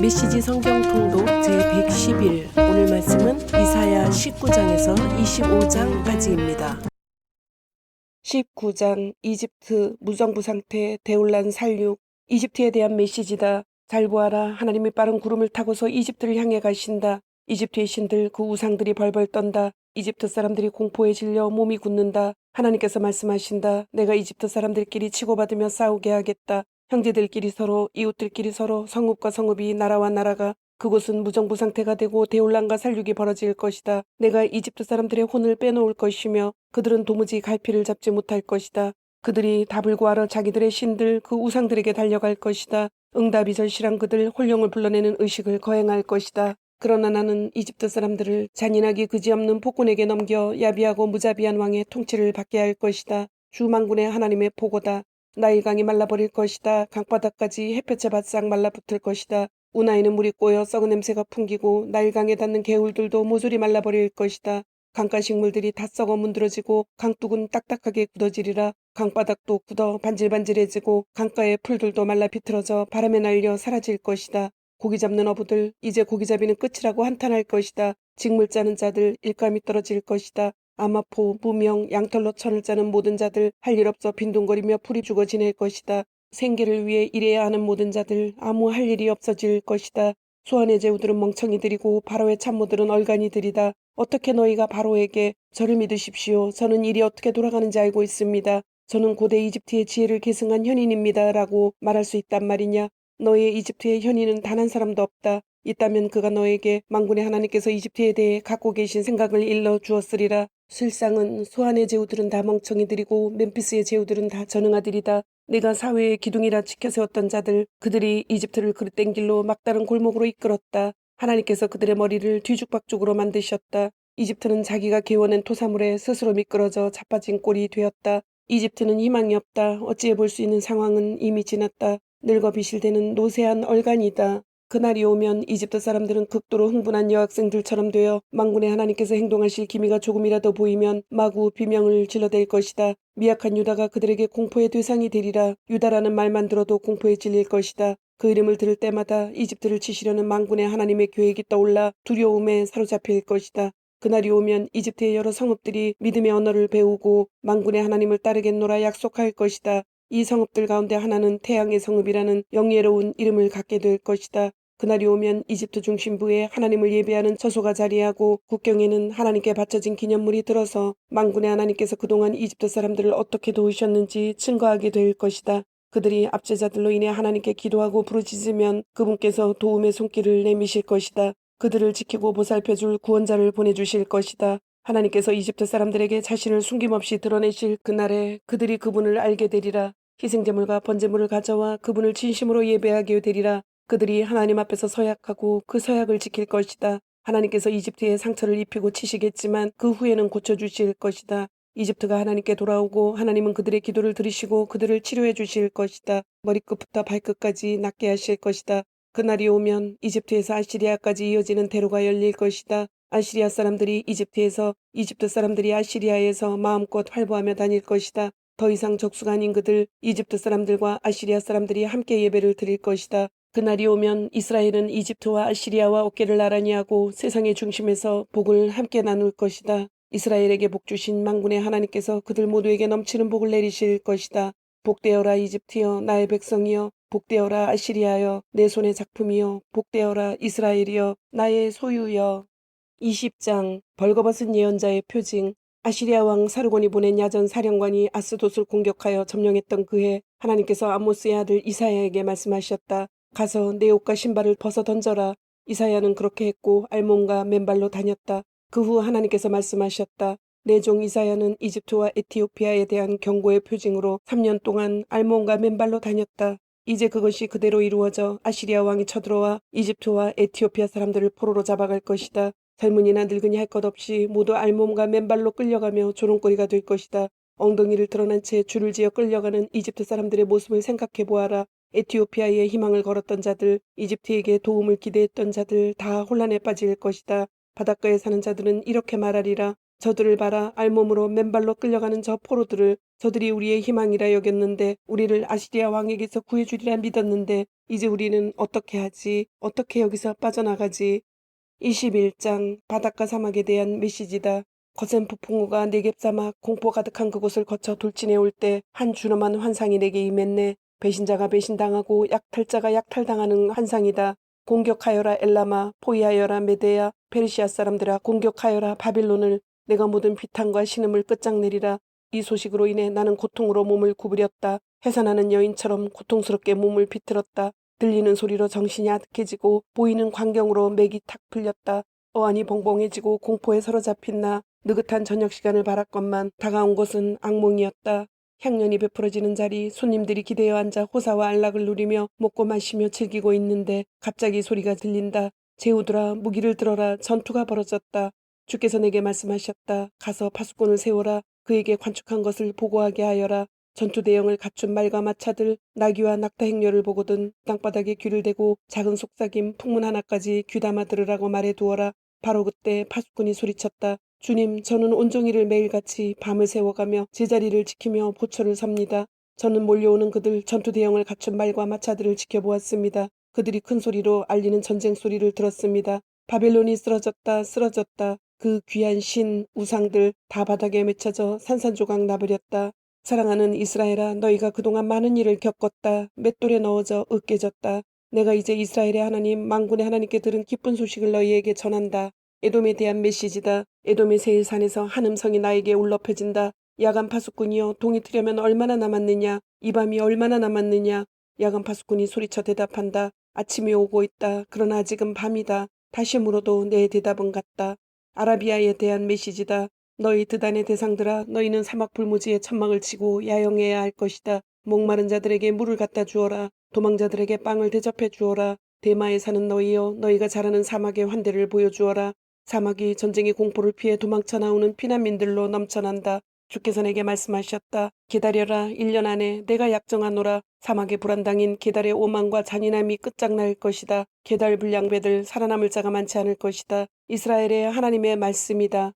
메시지 성경 통독 제110일 오늘 말씀은 이사야 19장에서 25장까지입니다. 19장 이집트 무정부 상태 대혼란 살육 이집트에 대한 메시지다. 잘 보아라. 하나님이 빠른 구름을 타고서 이집트를 향해 가신다. 이집트의 신들 그 우상들이 벌벌 떤다. 이집트 사람들이 공포에 질려 몸이 굳는다. 하나님께서 말씀하신다. 내가 이집트 사람들끼리 치고받으며 싸우게 하겠다. 형제들끼리 서로 이웃들끼리 서로 성읍과 성읍이 나라와 나라가 그곳은 무정부 상태가 되고 대혼란과 살육이 벌어질 것이다. 내가 이집트 사람들의 혼을 빼놓을 것이며 그들은 도무지 갈피를 잡지 못할 것이다. 그들이 답을 구하러 자기들의 신들 그 우상들에게 달려갈 것이다. 응답이 절실한 그들 홀령을 불러내는 의식을 거행할 것이다. 그러나 나는 이집트 사람들을 잔인하기 그지없는 폭군에게 넘겨 야비하고 무자비한 왕의 통치를 받게 할 것이다. 주 만군의 하나님의 보고다. 나일강이 말라버릴 것이다. 강바닥까지 햇볕에 바싹 말라붙을 것이다. 운하에는 물이 꼬여 썩은 냄새가 풍기고 나일강에 닿는 개울들도 모조리 말라버릴 것이다. 강가 식물들이 다 썩어 문드러지고 강둑은 딱딱하게 굳어지리라. 강바닥도 굳어 반질반질해지고 강가의 풀들도 말라 비틀어져 바람에 날려 사라질 것이다. 고기 잡는 어부들 이제 고기잡이는 끝이라고 한탄할 것이다. 직물 짜는 자들 일감이 떨어질 것이다. 아마포, 무명, 양털로 천을 짜는 모든 자들 할 일 없어 빈둥거리며 풀이 죽어 지낼 것이다. 생계를 위해 일해야 하는 모든 자들 아무 할 일이 없어질 것이다. 소환의 제후들은 멍청이들이고 바로의 참모들은 얼간이들이다. 어떻게 너희가 바로에게 저를 믿으십시오. 저는 일이 어떻게 돌아가는지 알고 있습니다. 저는 고대 이집트의 지혜를 계승한 현인입니다. 라고 말할 수 있단 말이냐. 너의 이집트의 현인은 단 한 사람도 없다. 있다면 그가 너에게 만군의 하나님께서 이집트에 대해 갖고 계신 생각을 일러 주었으리라. 실상은 소환의 제후들은 다 멍청이들이고 멤피스의 제후들은 다 전응아들이다. 내가 사회의 기둥이라 지켜세웠던 자들 그들이 이집트를 그릇된 길로 막다른 골목으로 이끌었다. 하나님께서 그들의 머리를 뒤죽박죽으로 만드셨다. 이집트는 자기가 개워낸 토사물에 스스로 미끄러져 자빠진 꼴이 되었다. 이집트는 희망이 없다. 어찌해 볼 수 있는 상황은 이미 지났다. 늙어 비실대는 노쇠한 얼간이다. 그날이 오면 이집트 사람들은 극도로 흥분한 여학생들처럼 되어 만군의 하나님께서 행동하실 기미가 조금이라도 보이면 마구 비명을 질러댈 것이다. 미약한 유다가 그들에게 공포의 대상이 되리라. 유다라는 말만 들어도 공포에 질릴 것이다. 그 이름을 들을 때마다 이집트를 치시려는 만군의 하나님의 계획이 떠올라 두려움에 사로잡힐 것이다. 그날이 오면 이집트의 여러 성읍들이 믿음의 언어를 배우고 만군의 하나님을 따르겠노라 약속할 것이다. 이 성읍들 가운데 하나는 태양의 성읍이라는 영예로운 이름을 갖게 될 것이다. 그날이 오면 이집트 중심부에 하나님을 예배하는 처소가 자리하고 국경에는 하나님께 바쳐진 기념물이 들어서 만군의 하나님께서 그동안 이집트 사람들을 어떻게 도우셨는지 증거하게 될 것이다. 그들이 압제자들로 인해 하나님께 기도하고 부르짖으면 그분께서 도움의 손길을 내미실 것이다. 그들을 지키고 보살펴줄 구원자를 보내주실 것이다. 하나님께서 이집트 사람들에게 자신을 숨김없이 드러내실 그날에 그들이 그분을 알게 되리라. 희생제물과 번제물을 가져와 그분을 진심으로 예배하게 되리라. 그들이 하나님 앞에서 서약하고 그 서약을 지킬 것이다. 하나님께서 이집트에 상처를 입히고 치시겠지만 그 후에는 고쳐주실 것이다. 이집트가 하나님께 돌아오고 하나님은 그들의 기도를 들으시고 그들을 치료해 주실 것이다. 머리끝부터 발끝까지 낫게 하실 것이다. 그날이 오면 이집트에서 아시리아까지 이어지는 대로가 열릴 것이다. 아시리아 사람들이 이집트에서 이집트 사람들이 아시리아에서 마음껏 활보하며 다닐 것이다. 더 이상 적수가 아닌 그들 이집트 사람들과 아시리아 사람들이 함께 예배를 드릴 것이다. 그날이 오면 이스라엘은 이집트와 아시리아와 어깨를 나란히 하고 세상의 중심에서 복을 함께 나눌 것이다. 이스라엘에게 복 주신 만군의 하나님께서 그들 모두에게 넘치는 복을 내리실 것이다. 복되어라 이집트여 나의 백성이여 복되어라 아시리아여 내 손의 작품이여 복되어라 이스라엘이여 나의 소유여. 20장 벌거벗은 예언자의 표징. 아시리아 왕 사르곤이 보낸 야전 사령관이 아스돗을 공격하여 점령했던 그해 하나님께서 아모스의 아들 이사야에게 말씀하셨다. 가서 내 옷과 신발을 벗어 던져라. 이사야는 그렇게 했고 알몬과 맨발로 다녔다. 그 후 하나님께서 말씀하셨다. 내 종 이사야는 이집트와 에티오피아에 대한 경고의 표징으로 3년 동안 알몬과 맨발로 다녔다. 이제 그것이 그대로 이루어져 아시리아 왕이 쳐들어와 이집트와 에티오피아 사람들을 포로로 잡아갈 것이다. 젊은이나 늙은이 할 것 없이 모두 알몸과 맨발로 끌려가며 조롱거리가 될 것이다. 엉덩이를 드러난 채 줄을 지어 끌려가는 이집트 사람들의 모습을 생각해 보아라. 에티오피아에 희망을 걸었던 자들, 이집트에게 도움을 기대했던 자들 다 혼란에 빠질 것이다. 바닷가에 사는 자들은 이렇게 말하리라. 저들을 봐라. 알몸으로 맨발로 끌려가는 저 포로들을 저들이 우리의 희망이라 여겼는데 우리를 아시리아 왕에게서 구해주리라 믿었는데 이제 우리는 어떻게 하지? 어떻게 여기서 빠져나가지? 21장 바닷가 사막에 대한 메시지다. 거센 폭풍우가 내게 사막 공포 가득한 그곳을 거쳐 돌진해 올 때 한 준엄한 환상이 내게 임했네. 배신자가 배신당하고 약탈자가 약탈당하는 환상이다. 공격하여라 엘라마, 포위하여라 메데야, 페르시아 사람들아 공격하여라 바빌론을. 내가 모든 비탄과 신음을 끝장내리라. 이 소식으로 인해 나는 고통으로 몸을 구부렸다. 해산하는 여인처럼 고통스럽게 몸을 비틀었다. 들리는 소리로 정신이 아득해지고 보이는 광경으로 맥이 탁 풀렸다. 어안이 벙벙해지고 공포에 사로잡힌 나 느긋한 저녁 시간을 바랐건만 다가온 것은 악몽이었다. 향연이 베풀어지는 자리 손님들이 기대어 앉아 호사와 안락을 누리며 먹고 마시며 즐기고 있는데 갑자기 소리가 들린다. 제우들아 무기를 들어라. 전투가 벌어졌다. 주께서 내게 말씀하셨다. 가서 파수꾼을 세워라. 그에게 관측한 것을 보고하게 하여라. 전투 대형을 갖춘 말과 마차들, 나귀와 낙타 행렬을 보거든 땅바닥에 귀를 대고 작은 속삭임 풍문 하나까지 귀담아 들으라고 말해두어라. 바로 그때 파수꾼이 소리쳤다. 주님, 저는 온종일을 매일같이 밤을 새워가며 제자리를 지키며 보초를 섭니다. 저는 몰려오는 그들 전투 대형을 갖춘 말과 마차들을 지켜보았습니다. 그들이 큰 소리로 알리는 전쟁 소리를 들었습니다. 바벨론이 쓰러졌다, 쓰러졌다. 그 귀한 신, 우상들 다 바닥에 맺혀져 산산조각 나버렸다. 사랑하는 이스라엘아, 너희가 그동안 많은 일을 겪었다. 맷돌에 넣어져 으깨졌다. 내가 이제 이스라엘의 하나님, 만군의 하나님께 들은 기쁜 소식을 너희에게 전한다. 에돔에 대한 메시지다. 에돔의 세일산에서 한 음성이 나에게 울려 퍼진다. 야간 파수꾼이여, 동이 트려면 얼마나 남았느냐? 이 밤이 얼마나 남았느냐? 야간 파수꾼이 소리쳐 대답한다. 아침이 오고 있다. 그러나 아직은 밤이다. 다시 물어도 내 대답은 같다. 아라비아에 대한 메시지다. 너희 드단의 대상들아, 너희는 사막 불모지에 천막을 치고 야영해야 할 것이다. 목마른 자들에게 물을 갖다 주어라. 도망자들에게 빵을 대접해 주어라. 대마에 사는 너희여, 너희가 잘하는 사막의 환대를 보여주어라. 사막이 전쟁의 공포를 피해 도망쳐 나오는 피난민들로 넘쳐난다. 주께서 내게 말씀하셨다. 기다려라. 1년 안에 내가 약정하노라. 사막의 불안당인 게달의 오만과 잔인함이 끝장날 것이다. 게달 불량배들 살아남을 자가 많지 않을 것이다. 이스라엘의 하나님의 말씀이다.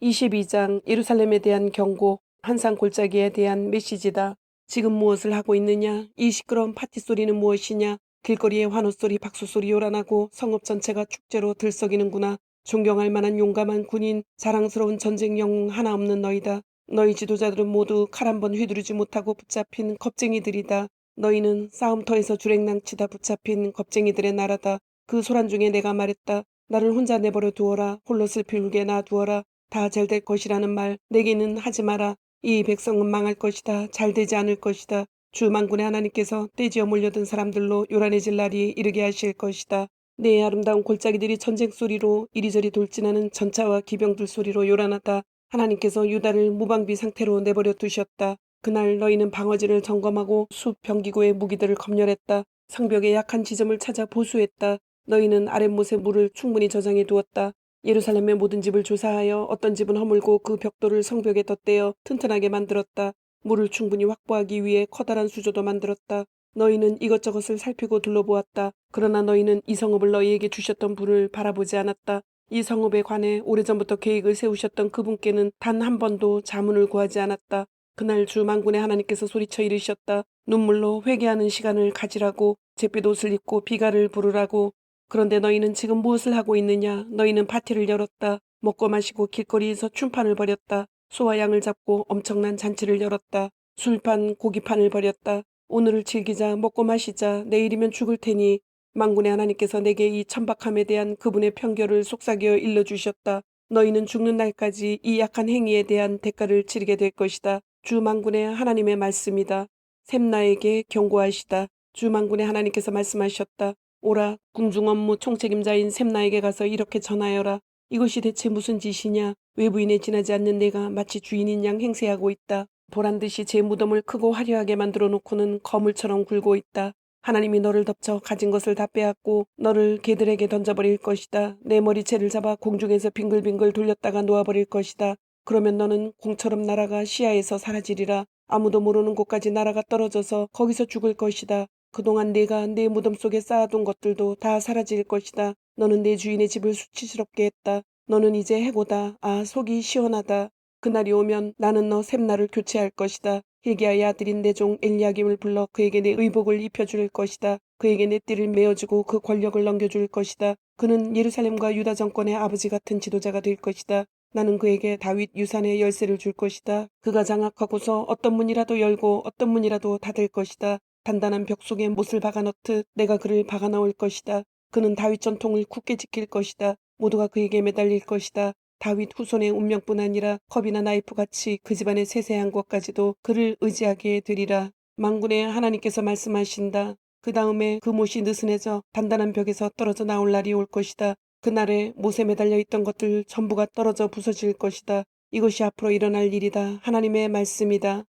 22장 예루살렘에 대한 경고, 한상 골짜기에 대한 메시지다. 지금 무엇을 하고 있느냐? 이 시끄러운 파티 소리는 무엇이냐? 길거리에 환호소리, 박수소리 요란하고 성읍 전체가 축제로 들썩이는구나. 존경할 만한 용감한 군인, 자랑스러운 전쟁 영웅 하나 없는 너희다. 너희 지도자들은 모두 칼 한 번 휘두르지 못하고 붙잡힌 겁쟁이들이다. 너희는 싸움터에서 주랭랑치다 붙잡힌 겁쟁이들의 나라다. 그 소란 중에 내가 말했다. 나를 혼자 내버려 두어라. 홀로 슬피 울게 놔두어라. 다 잘 될 것이라는 말 내게는 하지 마라. 이 백성은 망할 것이다. 잘 되지 않을 것이다. 주 만군의 하나님께서 떼지어 몰려든 사람들로 요란해질 날이 이르게 하실 것이다. 내 아름다운 골짜기들이 전쟁 소리로 이리저리 돌진하는 전차와 기병들 소리로 요란하다. 하나님께서 유다를 무방비 상태로 내버려 두셨다. 그날 너희는 방어진을 점검하고 숲 병기구의 무기들을 검열했다. 성벽의 약한 지점을 찾아 보수했다. 너희는 아랫못에 물을 충분히 저장해 두었다. 예루살렘의 모든 집을 조사하여 어떤 집은 허물고 그 벽돌을 성벽에 덧대어 튼튼하게 만들었다. 물을 충분히 확보하기 위해 커다란 수조도 만들었다. 너희는 이것저것을 살피고 둘러보았다. 그러나 너희는 이 성읍을 너희에게 주셨던 분을 바라보지 않았다. 이 성읍에 관해 오래전부터 계획을 세우셨던 그분께는 단 한 번도 자문을 구하지 않았다. 그날 주 만군의 하나님께서 소리쳐 이르셨다. 눈물로 회개하는 시간을 가지라고, 잿빛 옷을 입고 비가를 부르라고. 그런데 너희는 지금 무엇을 하고 있느냐? 너희는 파티를 열었다. 먹고 마시고 길거리에서 춤판을 벌였다. 소와 양을 잡고 엄청난 잔치를 열었다. 술판, 고기판을 벌였다. 오늘을 즐기자, 먹고 마시자. 내일이면 죽을 테니. 만군의 하나님께서 내게 이 천박함에 대한 그분의 편결을 속삭여 일러주셨다. 너희는 죽는 날까지 이 약한 행위에 대한 대가를 치르게 될 것이다. 주 만군의 하나님의 말씀이다. 샘나에게 경고하시다. 주 만군의 하나님께서 말씀하셨다. 오라, 궁중 업무 총책임자인 샘나에게 가서 이렇게 전하여라. 이것이 대체 무슨 짓이냐? 외부인에 지나지 않는 내가 마치 주인인 양 행세하고 있다. 보란듯이 제 무덤을 크고 화려하게 만들어 놓고는 거물처럼 굴고 있다. 하나님이 너를 덮쳐 가진 것을 다 빼앗고 너를 개들에게 던져버릴 것이다. 내 머리채를 잡아 공중에서 빙글빙글 돌렸다가 놓아버릴 것이다. 그러면 너는 공처럼 날아가 시야에서 사라지리라. 아무도 모르는 곳까지 날아가 떨어져서 거기서 죽을 것이다. 그동안 내가 내 무덤 속에 쌓아둔 것들도 다 사라질 것이다. 너는 내 주인의 집을 수치스럽게 했다. 너는 이제 해고다. 아, 속이 시원하다. 그날이 오면 나는 너 샘날을 교체할 것이다. hil기야의 아들인 내 종 엘리야김을 불러 그에게 내 의복을 입혀줄 것이다. 그에게 내 띠를 메어주고 그 권력을 넘겨줄 것이다. 그는 예루살렘과 유다 정권의 아버지 같은 지도자가 될 것이다. 나는 그에게 다윗 유산의 열쇠를 줄 것이다. 그가 장악하고서 어떤 문이라도 열고 어떤 문이라도 닫을 것이다. 단단한 벽 속에 못을 박아넣듯 내가 그를 박아넣을 것이다. 그는 다윗 전통을 굳게 지킬 것이다. 모두가 그에게 매달릴 것이다. 다윗 후손의 운명뿐 아니라 컵이나 나이프같이 그 집안의 세세한 것까지도 그를 의지하게 되리라. 만군의 하나님께서 말씀하신다. 그 다음에 그 못이 느슨해져 단단한 벽에서 떨어져 나올 날이 올 것이다. 그날에 못에 매달려 있던 것들 전부가 떨어져 부서질 것이다. 이것이 앞으로 일어날 일이다. 하나님의 말씀이다.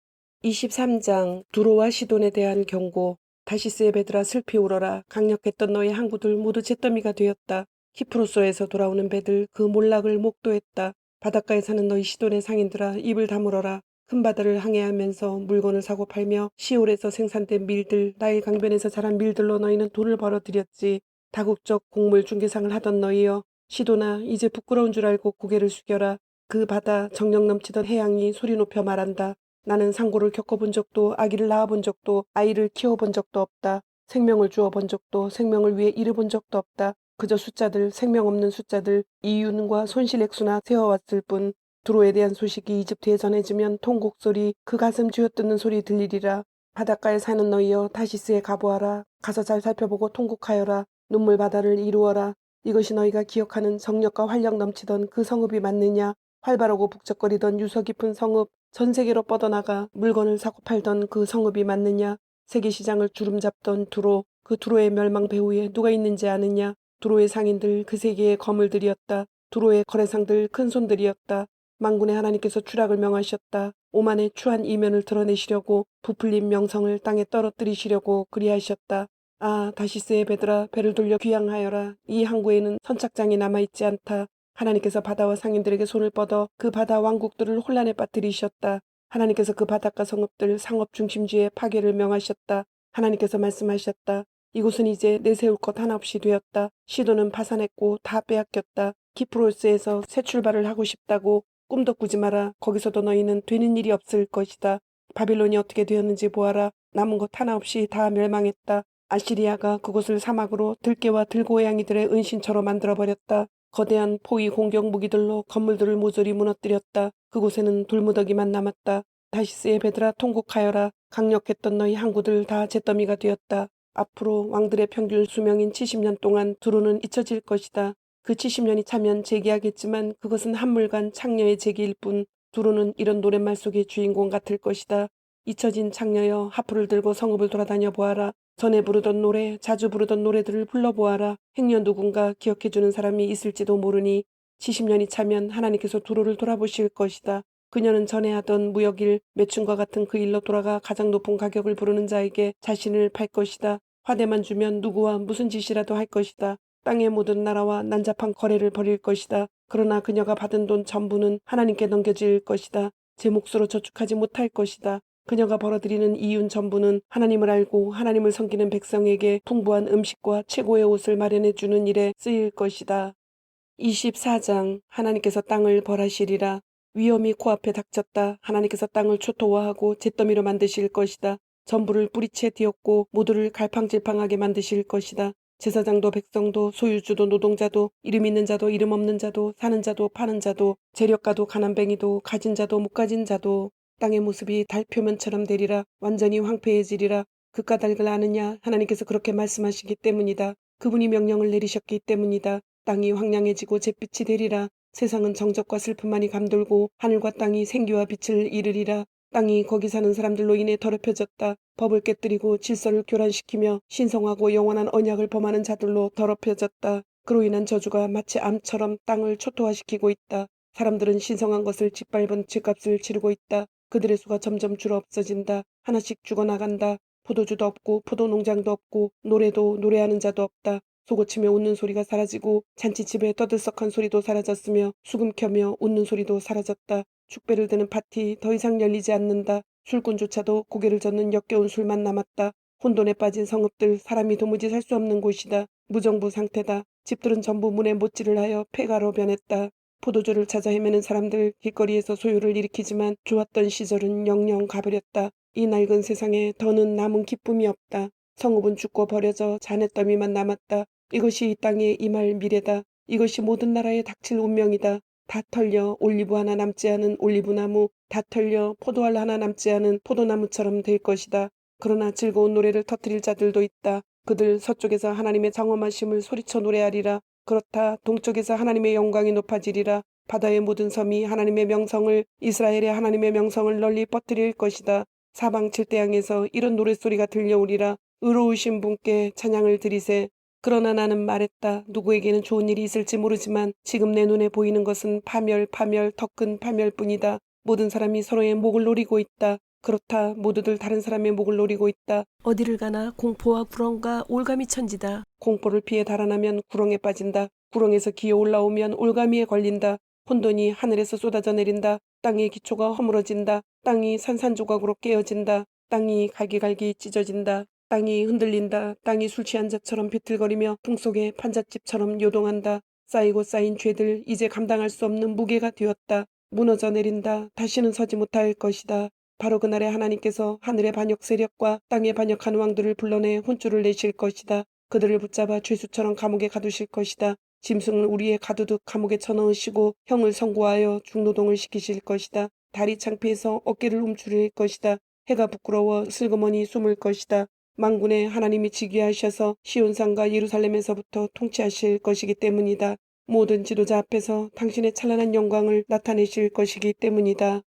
23장 두로와 시돈에 대한 경고. 다시스의 배들아 슬피 울어라. 강력했던 너의 항구들 모두 잿더미가 되었다. 키프로소에서 돌아오는 배들 그 몰락을 목도했다. 바닷가에 사는 너희 시돈의 상인들아 입을 다물어라. 큰 바다를 항해하면서 물건을 사고 팔며 시올에서 생산된 밀들, 나일 강변에서 자란 밀들로 너희는 돈을 벌어들였지. 다국적 곡물 중개상을 하던 너희여, 시돈아 이제 부끄러운 줄 알고 고개를 숙여라. 그 바다 정령 넘치던 해양이 소리 높여 말한다. 나는 상고를 겪어본 적도 아기를 낳아본 적도 아이를 키워본 적도 없다. 생명을 주어본 적도 생명을 위해 일해본 적도 없다. 그저 숫자들, 생명 없는 숫자들, 이윤과 손실액수나 세워왔을 뿐. 두로에 대한 소식이 이집트에 전해지면 통곡 소리, 그 가슴 쥐어뜯는 소리 들리리라. 바닷가에 사는 너희여 다시스에 가보아라. 가서 잘 살펴보고 통곡하여라. 눈물 바다를 이루어라. 이것이 너희가 기억하는 정력과 활력 넘치던 그 성읍이 맞느냐. 활발하고 북적거리던 유서 깊은 성읍, 전 세계로 뻗어나가 물건을 사고 팔던 그 성읍이 맞느냐. 세계시장을 주름잡던 두로, 그 두로의 멸망 배후에 누가 있는지 아느냐. 두로의 상인들 그 세계의 거물들이었다. 두로의 거래상들 큰손들이었다. 만군의 하나님께서 추락을 명하셨다. 오만의 추한 이면을 드러내시려고 부풀린 명성을 땅에 떨어뜨리시려고 그리하셨다. 아 다시스의 배들아 배를 돌려 귀향하여라. 이 항구에는 선착장이 남아있지 않다. 하나님께서 바다와 상인들에게 손을 뻗어 그 바다 왕국들을 혼란에 빠뜨리셨다. 하나님께서 그 바닷가 성읍들 상업 중심지의 파괴를 명하셨다. 하나님께서 말씀하셨다. 이곳은 이제 내세울 것 하나 없이 되었다. 시도는 파산했고 다 빼앗겼다. 키프로스에서 새 출발을 하고 싶다고 꿈도 꾸지 마라. 거기서도 너희는 되는 일이 없을 것이다. 바빌론이 어떻게 되었는지 보아라. 남은 것 하나 없이 다 멸망했다. 아시리아가 그곳을 사막으로 들깨와 들고양이들의 은신처로 만들어버렸다. 거대한 포위 공격 무기들로 건물들을 모조리 무너뜨렸다. 그곳에는 돌무더기만 남았다. 다시스의 배들아 통곡하여라. 강력했던 너희 항구들 다 잿더미가 되었다. 앞으로 왕들의 평균 수명인 70년 동안 두루는 잊혀질 것이다. 그 70년이 차면 재기하겠지만 그것은 한물간 창녀의 재기일 뿐. 두루는 이런 노랫말 속의 주인공 같을 것이다. 잊혀진 창녀여 하프를 들고 성읍을 돌아다녀 보아라. 전에 부르던 노래, 자주 부르던 노래들을 불러보아라. 행여 누군가 기억해주는 사람이 있을지도 모르니 70년이 차면 하나님께서 두루를 돌아보실 것이다. 그녀는 전에 하던 무역일, 매춘과 같은 그 일로 돌아가 가장 높은 가격을 부르는 자에게 자신을 팔 것이다. 화대만 주면 누구와 무슨 짓이라도 할 것이다. 땅의 모든 나라와 난잡한 거래를 벌일 것이다. 그러나 그녀가 받은 돈 전부는 하나님께 넘겨질 것이다. 제 몫으로 저축하지 못할 것이다. 그녀가 벌어들이는 이윤 전부는 하나님을 알고 하나님을 섬기는 백성에게 풍부한 음식과 최고의 옷을 마련해 주는 일에 쓰일 것이다. 24장 하나님께서 땅을 벌하시리라. 위험이 코앞에 닥쳤다. 하나님께서 땅을 초토화하고 잿더미로 만드실 것이다. 전부를 뿌리채 뒤엎고 모두를 갈팡질팡하게 만드실 것이다. 제사장도 백성도 소유주도 노동자도 이름 있는 자도 이름 없는 자도 사는 자도 파는 자도 재력가도 가난뱅이도 가진 자도 못 가진 자도 땅의 모습이 달 표면처럼 되리라. 완전히 황폐해지리라. 그 까닭을 아느냐. 하나님께서 그렇게 말씀하시기 때문이다. 그분이 명령을 내리셨기 때문이다. 땅이 황량해지고 잿빛이 되리라. 세상은 정적과 슬픔만이 감돌고 하늘과 땅이 생기와 빛을 잃으리라. 땅이 거기 사는 사람들로 인해 더럽혀졌다. 법을 깨뜨리고 질서를 교란시키며 신성하고 영원한 언약을 범하는 자들로 더럽혀졌다. 그로 인한 저주가 마치 암처럼 땅을 초토화시키고 있다. 사람들은 신성한 것을 짓밟은 죗값을 치르고 있다. 그들의 수가 점점 줄어 없어진다. 하나씩 죽어나간다. 포도주도 없고 포도농장도 없고 노래도 노래하는 자도 없다. 소고치며 웃는 소리가 사라지고 잔치집에 떠들썩한 소리도 사라졌으며 수금 켜며 웃는 소리도 사라졌다. 축배를 드는 파티 더 이상 열리지 않는다. 술꾼조차도 고개를 젓는 역겨운 술만 남았다. 혼돈에 빠진 성읍들 사람이 도무지 살 수 없는 곳이다. 무정부 상태다. 집들은 전부 문에 못질을 하여 폐가로 변했다. 포도주를 찾아 헤매는 사람들, 길거리에서 소요를 일으키지만 좋았던 시절은 영영 가버렸다. 이 낡은 세상에 더는 남은 기쁨이 없다. 성읍은 죽고 버려져 잔해 더미만 남았다. 이것이 이 땅에 임할 미래다. 이것이 모든 나라에 닥칠 운명이다. 다 털려 올리브 하나 남지 않은 올리브나무, 다 털려 포도알 하나 남지 않은 포도나무처럼 될 것이다. 그러나 즐거운 노래를 터뜨릴 자들도 있다. 그들 서쪽에서 하나님의 장엄하심을 소리쳐 노래하리라. 그렇다. 동쪽에서 하나님의 영광이 높아지리라. 바다의 모든 섬이 하나님의 명성을, 이스라엘의 하나님의 명성을 널리 뻗드릴 것이다. 사방 칠대양에서 이런 노랫소리가 들려오리라. 의로우신 분께 찬양을 드리세. 그러나 나는 말했다. 누구에게는 좋은 일이 있을지 모르지만 지금 내 눈에 보이는 것은 파멸, 더 큰 파멸뿐이다. 모든 사람이 서로의 목을 노리고 있다. 그렇다. 모두들 다른 사람의 목을 노리고 있다. 어디를 가나 공포와 구렁과 올가미 천지다. 공포를 피해 달아나면 구렁에 빠진다. 구렁에서 기어 올라오면 올가미에 걸린다. 혼돈이 하늘에서 쏟아져 내린다. 땅의 기초가 허물어진다. 땅이 산산조각으로 깨어진다. 땅이 갈기갈기 찢어진다. 땅이 흔들린다. 땅이 술 취한 자처럼 비틀거리며 풍속의 판잣집처럼 요동한다. 쌓이고 쌓인 죄들 이제 감당할 수 없는 무게가 되었다. 무너져 내린다. 다시는 서지 못할 것이다. 바로 그날에 하나님께서 하늘의 반역 세력과 땅의 반역한 왕들을 불러내 혼쭐을 내실 것이다. 그들을 붙잡아 죄수처럼 감옥에 가두실 것이다. 짐승을 우리의 가두둑 감옥에 쳐넣으시고 형을 선고하여 중노동을 시키실 것이다. 다리 창피해서 어깨를 움츠릴 것이다. 해가 부끄러워 슬그머니 숨을 것이다. 만군의 하나님이 즉위하셔서 시온산과 예루살렘에서부터 통치하실 것이기 때문이다. 모든 지도자 앞에서 당신의 찬란한 영광을 나타내실 것이기 때문이다.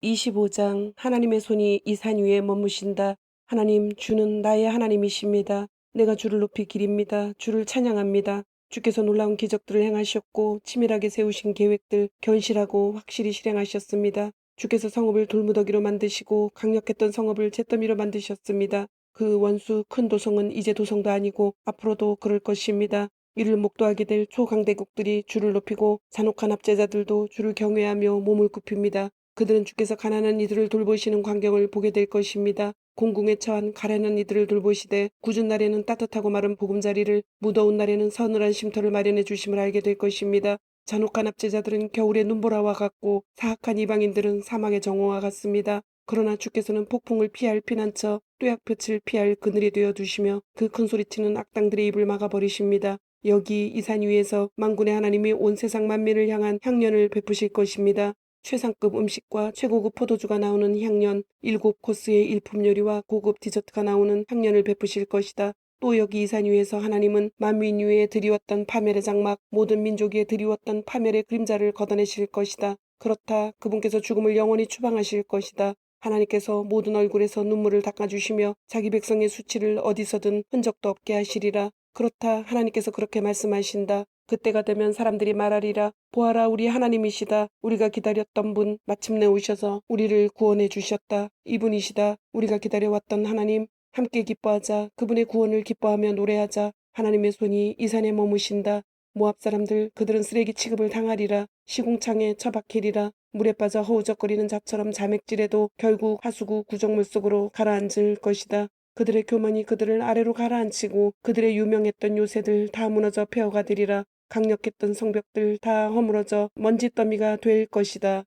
25장 하나님의 손이 이 산 위에 머무신다. 하나님, 주는 나의 하나님이십니다. 내가 주를 높이 기립니다. 주를 찬양합니다. 주께서 놀라운 기적들을 행하셨고 치밀하게 세우신 계획들 견실하고 확실히 실행하셨습니다. 주께서 성읍을 돌무더기로 만드시고 강력했던 성읍을 잿더미로 만드셨습니다. 그 원수 큰 도성은 이제 도성도 아니고 앞으로도 그럴 것입니다. 이를 목도하게 될 초강대국들이 주를 높이고 잔혹한 압제자들도 주를 경외하며 몸을 굽힙니다. 그들은 주께서 가난한 이들을 돌보시는 광경을 보게 될 것입니다. 공궁에 처한 가련한 이들을 돌보시되 굳은 날에는 따뜻하고 마른 보금자리를, 무더운 날에는 서늘한 쉼터를 마련해 주심을 알게 될 것입니다. 잔혹한 압제자들은 겨울의 눈보라와 같고 사악한 이방인들은 사막의 정오와 같습니다. 그러나 주께서는 폭풍을 피할 피난처, 뙤약볕을 피할 그늘이 되어 두시며 그 큰소리치는 악당들의 입을 막아버리십니다. 여기 이 산 위에서 만군의 하나님이 온 세상 만민을 향한 향년을 베푸실 것입니다. 최상급 음식과 최고급 포도주가 나오는 향년, 7코스의 일품 요리와 고급 디저트가 나오는 향년을 베푸실 것이다. 또 여기 이 산 위에서 하나님은 만민 위에 드리웠던 파멸의 장막, 모든 민족 위에 드리웠던 파멸의 그림자를 걷어내실 것이다. 그렇다. 그분께서 죽음을 영원히 추방하실 것이다. 하나님께서 모든 얼굴에서 눈물을 닦아주시며 자기 백성의 수치를 어디서든 흔적도 없게 하시리라. 그렇다. 하나님께서 그렇게 말씀하신다. 그때가 되면 사람들이 말하리라. 보아라, 우리 하나님이시다. 우리가 기다렸던 분 마침내 오셔서 우리를 구원해 주셨다. 이분이시다. 우리가 기다려왔던 하나님. 함께 기뻐하자. 그분의 구원을 기뻐하며 노래하자. 하나님의 손이 이 산에 머무신다. 모압 사람들, 그들은 쓰레기 취급을 당하리라. 시궁창에 처박히리라. 물에 빠져 허우적거리는 자처럼 자맥질해도 결국 하수구 구정물 속으로 가라앉을 것이다. 그들의 교만이 그들을 아래로 가라앉히고 그들의 유명했던 요새들 다 무너져 폐허가 되리라. 강력했던 성벽들 다 허물어져 먼지더미가 될 것이다.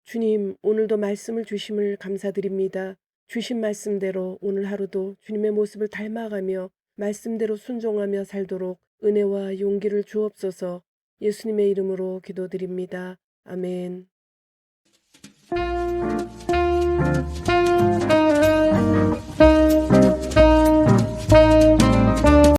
주님, 오늘도 말씀을 주심을 감사드립니다. 주신 말씀대로 오늘 하루도 주님의 모습을 닮아가며 말씀대로 순종하며 살도록 은혜와 용기를 주옵소서. 예수님의 이름으로 기도드립니다. 아멘.